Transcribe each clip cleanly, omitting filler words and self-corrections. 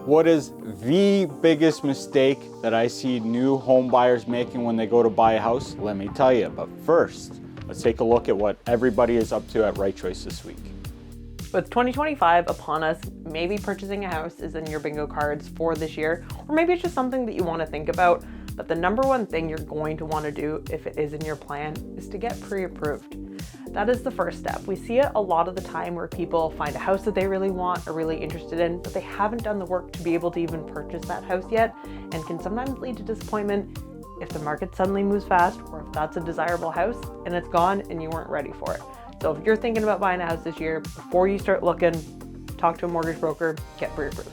What is the biggest mistake that I see new home buyers making when they go to buy a house? Let me tell you, but first, let's take a look at what everybody is up to at Right Choice this week. With 2025 upon us, maybe purchasing a house is in your bingo cards for this year, or maybe it's just something that you want to think about. But the number one thing you're going to want to do if it is in your plan is to get pre-approved. That is the first step. We see it a lot of the time where people find a house that they really want or really interested in, but they haven't done the work to be able to even purchase that house yet, and can sometimes lead to disappointment if the market suddenly moves fast, or if that's a desirable house and it's gone and you weren't ready for it. So if you're thinking about buying a house this year, before you start looking, talk to a mortgage broker, get pre-approved.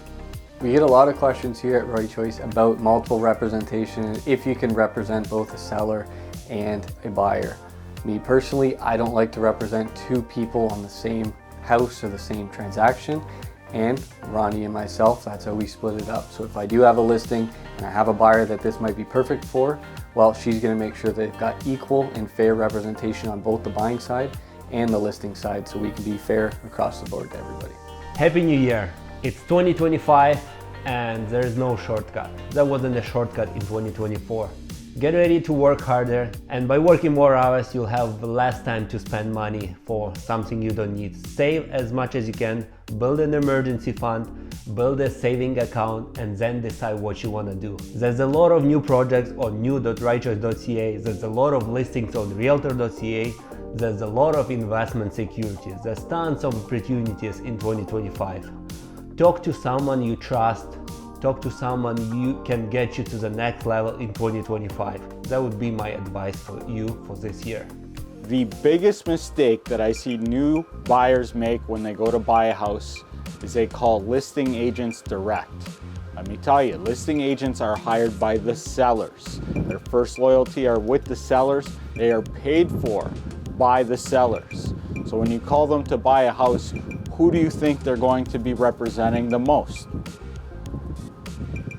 We get a lot of questions here at Right Choice about multiple representation, if you can represent both a seller and a buyer. Me personally, I don't like to represent two people on the same house or the same transaction, and Ronnie and myself, that's how we split it up. So if I do have a listing and I have a buyer that this might be perfect for, well, she's gonna make sure they've got equal and fair representation on both the buying side and the listing side, so we can be fair across the board to everybody. Happy New Year! It's 2025 and there's no shortcut. That wasn't a shortcut in 2024. Get ready to work harder, and by working more hours you'll have less time to spend money for something you don't need. Save as much as you can, build an emergency fund, build a saving account, and then decide what you want to do. There's a lot of new projects on new.rightchoice.ca, there's a lot of listings on realtor.ca, there's a lot of investment securities, there's tons of opportunities in 2025. Talk to someone you trust, talk to someone you can get you to the next level in 2025. That would be my advice for you for this year. The biggest mistake that I see new buyers make when they go to buy a house is they call listing agents direct. Let me tell you, listing agents are hired by the sellers. Their first loyalty are with the sellers. They are paid for by the sellers. So when you call them to buy a house, who do you think they're going to be representing the most?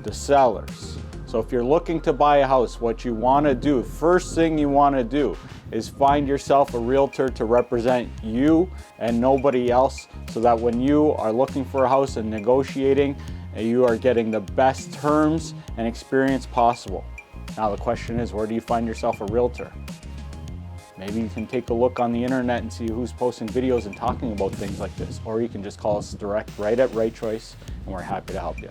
The sellers. So if you're looking to buy a house, what you want to do, first thing you want to do is find yourself a realtor to represent you and nobody else, so that when you are looking for a house and negotiating, you are getting the best terms and experience possible. Now the question is, where do you find yourself a realtor? Maybe you can take a look on the internet and see who's posting videos and talking about things like this, or you can just call us direct right at Right Choice, and we're happy to help you.